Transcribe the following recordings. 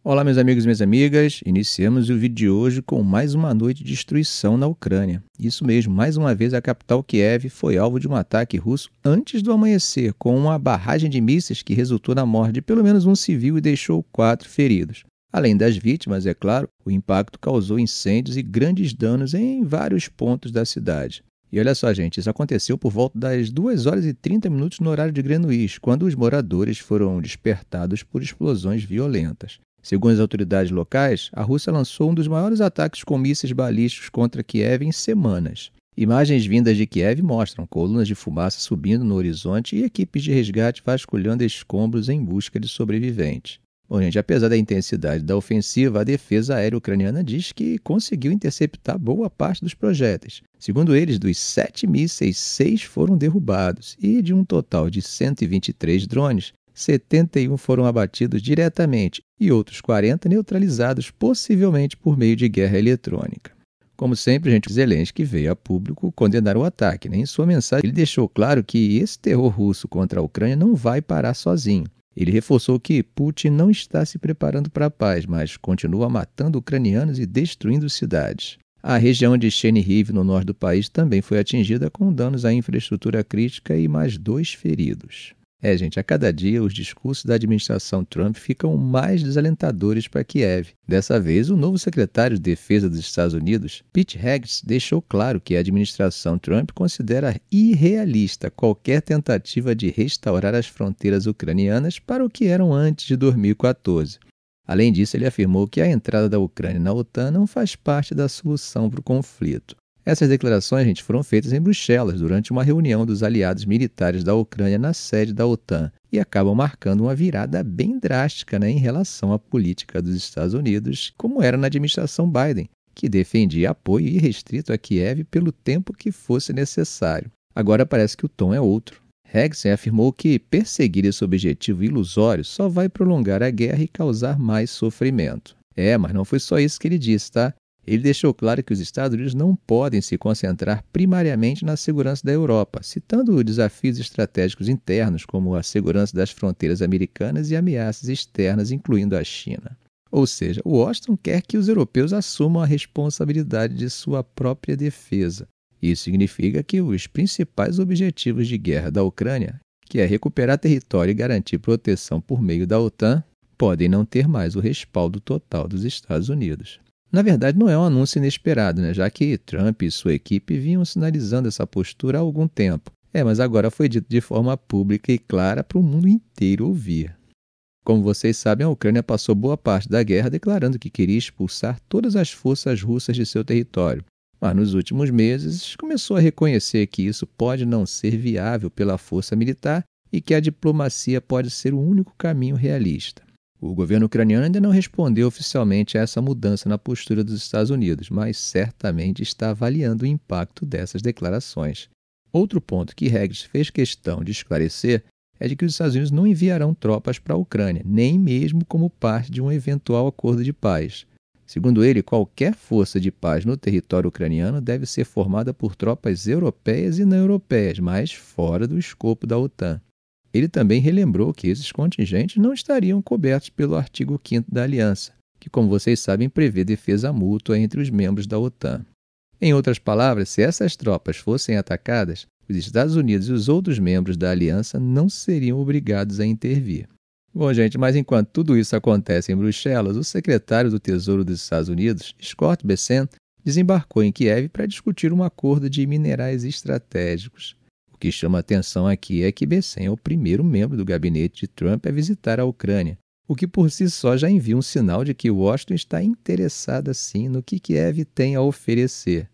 Olá, meus amigos e minhas amigas. Iniciamos o vídeo de hoje com mais uma noite de destruição na Ucrânia. Isso mesmo, mais uma vez a capital Kiev foi alvo de um ataque russo antes do amanhecer, com uma barragem de mísseis que resultou na morte de pelo menos um civil e deixou 4 feridos. Além das vítimas, é claro, o impacto causou incêndios e grandes danos em vários pontos da cidade. E olha só, gente, isso aconteceu por volta das 2 horas e 30 minutos no horário de Greenwich, quando os moradores foram despertados por explosões violentas. Segundo as autoridades locais, a Rússia lançou um dos maiores ataques com mísseis balísticos contra Kiev em semanas. Imagens vindas de Kiev mostram colunas de fumaça subindo no horizonte e equipes de resgate vasculhando escombros em busca de sobreviventes. Bom, gente, apesar da intensidade da ofensiva, a defesa aérea ucraniana diz que conseguiu interceptar boa parte dos projéteis. Segundo eles, dos 7 mísseis, 6 foram derrubados e de um total de 123 drones, 71 foram abatidos diretamente e outros 40 neutralizados, possivelmente por meio de guerra eletrônica. Como sempre, gente, Zelensky veio a público condenar o ataque. Em sua mensagem, ele deixou claro que esse terror russo contra a Ucrânia não vai parar sozinho. Ele reforçou que Putin não está se preparando para a paz, mas continua matando ucranianos e destruindo cidades. A região de Chernihiv, no norte do país, também foi atingida com danos à infraestrutura crítica e mais 2 feridos. Gente, a cada dia os discursos da administração Trump ficam mais desalentadores para Kiev. Dessa vez, o novo secretário de Defesa dos Estados Unidos, Pete Hegseth, deixou claro que a administração Trump considera irrealista qualquer tentativa de restaurar as fronteiras ucranianas para o que eram antes de 2014. Além disso, ele afirmou que a entrada da Ucrânia na OTAN não faz parte da solução para o conflito. Essas declarações, gente, foram feitas em Bruxelas durante uma reunião dos aliados militares da Ucrânia na sede da OTAN e acabam marcando uma virada bem drástica, em relação à política dos Estados Unidos, como era na administração Biden, que defendia apoio irrestrito a Kiev pelo tempo que fosse necessário. Agora parece que o tom é outro. Hegseth afirmou que perseguir esse objetivo ilusório só vai prolongar a guerra e causar mais sofrimento. Mas não foi só isso que ele disse, tá? Ele deixou claro que os Estados Unidos não podem se concentrar primariamente na segurança da Europa, citando desafios estratégicos internos, como a segurança das fronteiras americanas e ameaças externas, incluindo a China. Ou seja, Washington quer que os europeus assumam a responsabilidade de sua própria defesa. Isso significa que os principais objetivos de guerra da Ucrânia, que é recuperar território e garantir proteção por meio da OTAN, podem não ter mais o respaldo total dos Estados Unidos. Na verdade, não é um anúncio inesperado, já que Trump e sua equipe vinham sinalizando essa postura há algum tempo. Mas agora foi dito de forma pública e clara para o mundo inteiro ouvir. Como vocês sabem, a Ucrânia passou boa parte da guerra declarando que queria expulsar todas as forças russas de seu território. Mas nos últimos meses começou a reconhecer que isso pode não ser viável pela força militar e que a diplomacia pode ser o único caminho realista. O governo ucraniano ainda não respondeu oficialmente a essa mudança na postura dos Estados Unidos, mas certamente está avaliando o impacto dessas declarações. Outro ponto que Hegseth fez questão de esclarecer é de que os Estados Unidos não enviarão tropas para a Ucrânia, nem mesmo como parte de um eventual acordo de paz. Segundo ele, qualquer força de paz no território ucraniano deve ser formada por tropas europeias e não europeias, mas fora do escopo da OTAN. Ele também relembrou que esses contingentes não estariam cobertos pelo artigo 5º da Aliança, que, como vocês sabem, prevê defesa mútua entre os membros da OTAN. Em outras palavras, se essas tropas fossem atacadas, os Estados Unidos e os outros membros da Aliança não seriam obrigados a intervir. Bom, gente, mas enquanto tudo isso acontece em Bruxelas, o secretário do Tesouro dos Estados Unidos, Scott Bessent, desembarcou em Kiev para discutir um acordo de minerais estratégicos. O que chama atenção aqui é que Bessent é o primeiro membro do gabinete de Trump a visitar a Ucrânia, o que por si só já envia um sinal de que Washington está interessada sim no que Kiev tem a oferecer.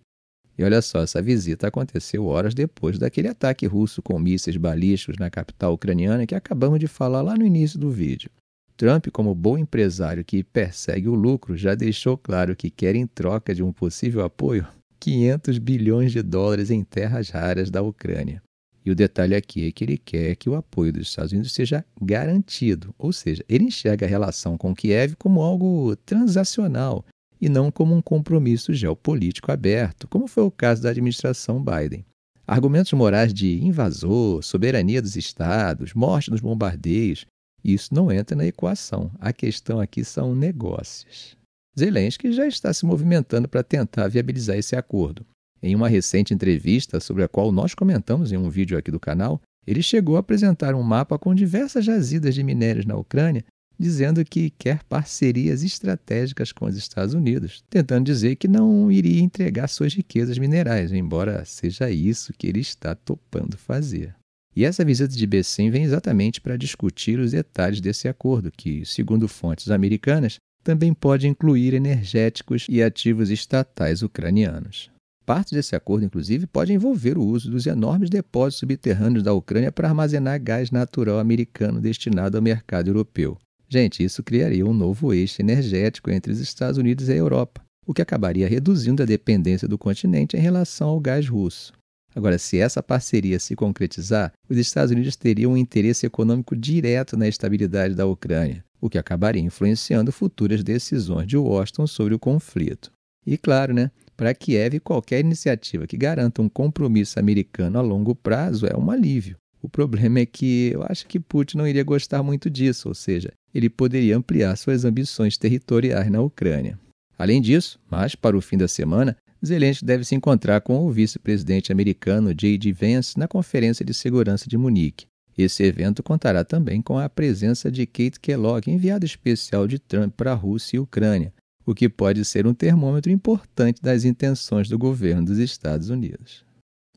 E olha só, essa visita aconteceu horas depois daquele ataque russo com mísseis balísticos na capital ucraniana que acabamos de falar lá no início do vídeo. Trump, como bom empresário que persegue o lucro, já deixou claro que quer, em troca de um possível apoio, 500 bilhões de dólares em terras raras da Ucrânia. E o detalhe aqui é que ele quer que o apoio dos Estados Unidos seja garantido, ou seja, ele enxerga a relação com Kiev como algo transacional e não como um compromisso geopolítico aberto, como foi o caso da administração Biden. Argumentos morais de invasor, soberania dos estados, morte nos bombardeios Isso não entra na equação. A questão aqui são negócios. Zelensky já está se movimentando para tentar viabilizar esse acordo. Em uma recente entrevista, sobre a qual nós comentamos em um vídeo aqui do canal, ele chegou a apresentar um mapa com diversas jazidas de minérios na Ucrânia, dizendo que quer parcerias estratégicas com os Estados Unidos, tentando dizer que não iria entregar suas riquezas minerais, embora seja isso que ele está topando fazer. E essa visita de Bessem vem exatamente para discutir os detalhes desse acordo, que, segundo fontes americanas, também pode incluir energéticos e ativos estatais ucranianos. Parte desse acordo, inclusive, pode envolver o uso dos enormes depósitos subterrâneos da Ucrânia para armazenar gás natural americano destinado ao mercado europeu. Gente, isso criaria um novo eixo energético entre os Estados Unidos e a Europa, o que acabaria reduzindo a dependência do continente em relação ao gás russo. Agora, se essa parceria se concretizar, os Estados Unidos teriam um interesse econômico direto na estabilidade da Ucrânia, o que acabaria influenciando futuras decisões de Washington sobre o conflito. E claro, para Kiev, qualquer iniciativa que garanta um compromisso americano a longo prazo é um alívio. O problema é que eu acho que Putin não iria gostar muito disso, ou seja, ele poderia ampliar suas ambições territoriais na Ucrânia. Além disso, mais para o fim da semana, Zelensky deve se encontrar com o vice-presidente americano J.D. Vance na Conferência de Segurança de Munique. Esse evento contará também com a presença de Kate Kellogg, enviada especial de Trump para a Rússia e Ucrânia, o que pode ser um termômetro importante das intenções do governo dos Estados Unidos.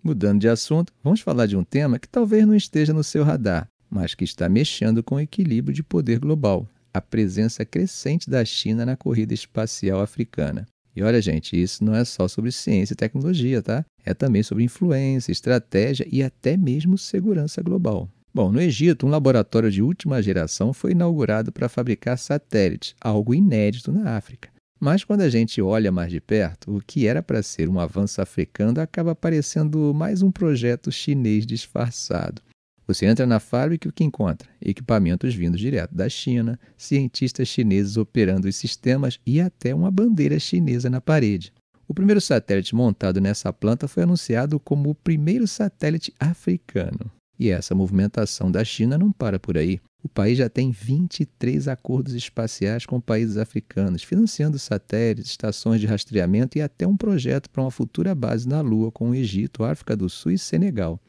Mudando de assunto, vamos falar de um tema que talvez não esteja no seu radar, mas que está mexendo com o equilíbrio de poder global: a presença crescente da China na corrida espacial africana. E olha, gente, isso não é só sobre ciência e tecnologia, tá? É também sobre influência, estratégia e até mesmo segurança global. Bom, no Egito, um laboratório de última geração foi inaugurado para fabricar satélites, algo inédito na África. Mas quando a gente olha mais de perto, o que era para ser um avanço africano acaba parecendo mais um projeto chinês disfarçado. Você entra na fábrica e o que encontra? Equipamentos vindos direto da China, cientistas chineses operando os sistemas e até uma bandeira chinesa na parede. O primeiro satélite montado nessa planta foi anunciado como o primeiro satélite africano. E essa movimentação da China não para por aí. O país já tem 23 acordos espaciais com países africanos, financiando satélites, estações de rastreamento e até um projeto para uma futura base na Lua com o Egito, África do Sul e Senegal.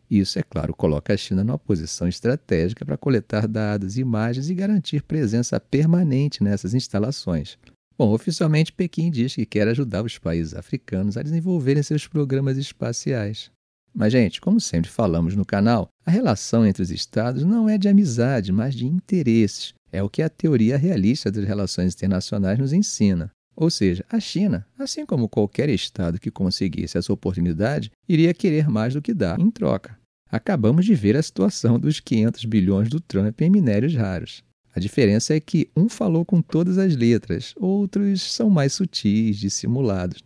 Isso, é claro, coloca a China numa posição estratégica para coletar dados, imagens e garantir presença permanente nessas instalações. Bom, oficialmente Pequim diz que quer ajudar os países africanos a desenvolverem seus programas espaciais. Mas, gente, como sempre falamos no canal, a relação entre os estados não é de amizade, mas de interesses. É o que a teoria realista das relações internacionais nos ensina. Ou seja, a China, assim como qualquer estado que conseguisse essa oportunidade, iria querer mais do que dar em troca. Acabamos de ver a situação dos 500 bilhões do Trump em minérios raros. A diferença é que um falou com todas as letras, outros são mais sutis, dissimulados,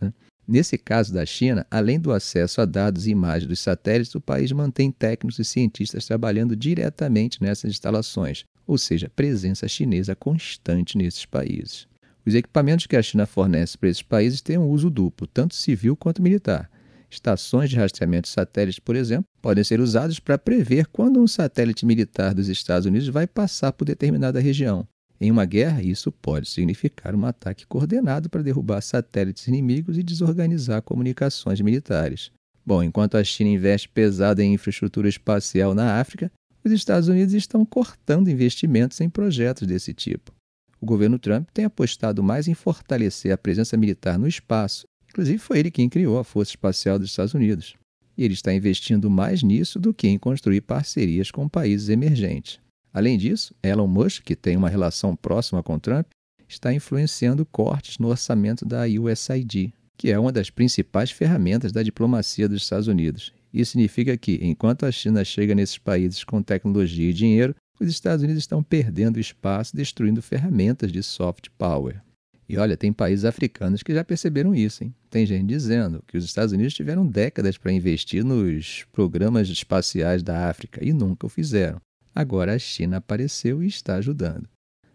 Nesse caso da China, além do acesso a dados e imagens dos satélites, o país mantém técnicos e cientistas trabalhando diretamente nessas instalações, ou seja, presença chinesa constante nesses países. Os equipamentos que a China fornece para esses países têm um uso duplo, tanto civil quanto militar. Estações de rastreamento de satélites, por exemplo, podem ser usadas para prever quando um satélite militar dos Estados Unidos vai passar por determinada região. Em uma guerra, isso pode significar um ataque coordenado para derrubar satélites inimigos e desorganizar comunicações militares. Bom, enquanto a China investe pesado em infraestrutura espacial na África, os Estados Unidos estão cortando investimentos em projetos desse tipo. O governo Trump tem apostado mais em fortalecer a presença militar no espaço. Inclusive, foi ele quem criou a Força Espacial dos Estados Unidos. E ele está investindo mais nisso do que em construir parcerias com países emergentes. Além disso, Elon Musk, que tem uma relação próxima com Trump, está influenciando cortes no orçamento da USAID, que é uma das principais ferramentas da diplomacia dos Estados Unidos. Isso significa que, enquanto a China chega nesses países com tecnologia e dinheiro, os Estados Unidos estão perdendo espaço, destruindo ferramentas de soft power. E olha, tem países africanos que já perceberam isso, hein? Tem gente dizendo que os Estados Unidos tiveram décadas para investir nos programas espaciais da África e nunca o fizeram. Agora a China apareceu e está ajudando.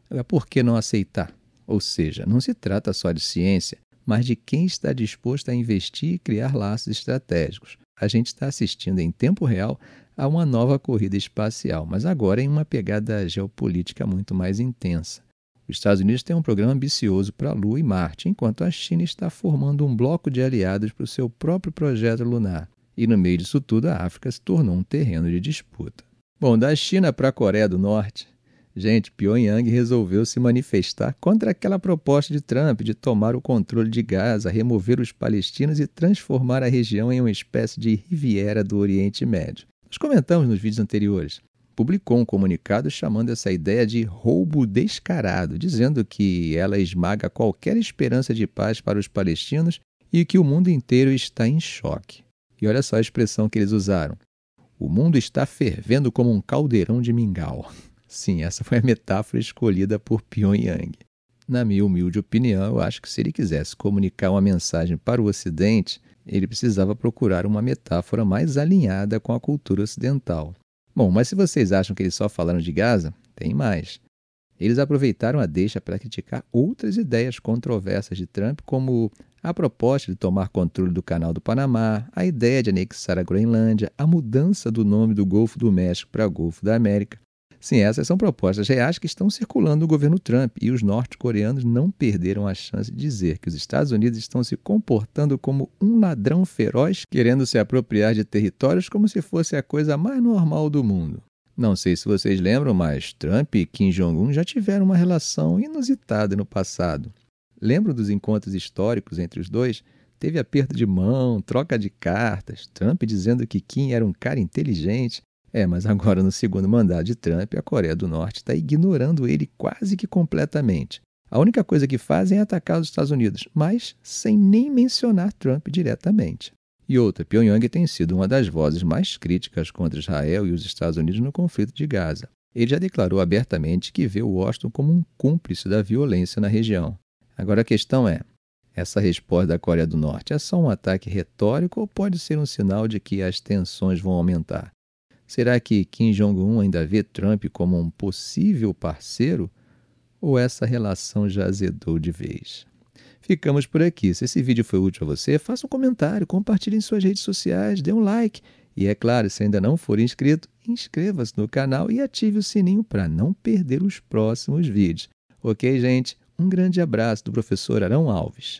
Agora, por que não aceitar? Ou seja, não se trata só de ciência, mas de quem está disposto a investir e criar laços estratégicos. A gente está assistindo em tempo real a uma nova corrida espacial, mas agora em uma pegada geopolítica muito mais intensa. Os Estados Unidos têm um programa ambicioso para a Lua e Marte, enquanto a China está formando um bloco de aliados para o seu próprio projeto lunar. E no meio disso tudo, a África se tornou um terreno de disputa. Bom, da China para a Coreia do Norte, gente, Pyongyang resolveu se manifestar contra aquela proposta de Trump de tomar o controle de Gaza, remover os palestinos e transformar a região em uma espécie de Riviera do Oriente Médio. Nós comentamos nos vídeos anteriores. Publicou um comunicado chamando essa ideia de roubo descarado, dizendo que ela esmaga qualquer esperança de paz para os palestinos e que o mundo inteiro está em choque. E olha só a expressão que eles usaram. O mundo está fervendo como um caldeirão de mingau. Sim, essa foi a metáfora escolhida por Pyongyang. Na minha humilde opinião, eu acho que se ele quisesse comunicar uma mensagem para o Ocidente, ele precisava procurar uma metáfora mais alinhada com a cultura ocidental. Bom, mas se vocês acham que eles só falaram de Gaza, tem mais. Eles aproveitaram a deixa para criticar outras ideias controversas de Trump, como a proposta de tomar controle do Canal do Panamá, a ideia de anexar a Groenlândia, a mudança do nome do Golfo do México para Golfo da América. Sim, essas são propostas reais que estão circulando no governo Trump e os norte-coreanos não perderam a chance de dizer que os Estados Unidos estão se comportando como um ladrão feroz, querendo se apropriar de territórios como se fosse a coisa mais normal do mundo. Não sei se vocês lembram, mas Trump e Kim Jong-un já tiveram uma relação inusitada no passado. Lembram dos encontros históricos entre os dois? Teve aperto de mão, troca de cartas, Trump dizendo que Kim era um cara inteligente. Mas agora no segundo mandato de Trump, a Coreia do Norte está ignorando ele quase que completamente. A única coisa que fazem é atacar os Estados Unidos, mas sem nem mencionar Trump diretamente. E outra, Pyongyang tem sido uma das vozes mais críticas contra Israel e os Estados Unidos no conflito de Gaza. Ele já declarou abertamente que vê Washington como um cúmplice da violência na região. Agora a questão é, essa resposta da Coreia do Norte é só um ataque retórico ou pode ser um sinal de que as tensões vão aumentar? Será que Kim Jong-un ainda vê Trump como um possível parceiro? Ou essa relação já azedou de vez? Ficamos por aqui. Se esse vídeo foi útil a você, faça um comentário, compartilhe em suas redes sociais, dê um like. E é claro, se ainda não for inscrito, inscreva-se no canal e ative o sininho para não perder os próximos vídeos. Ok, gente? Um grande abraço do professor Arão Alves.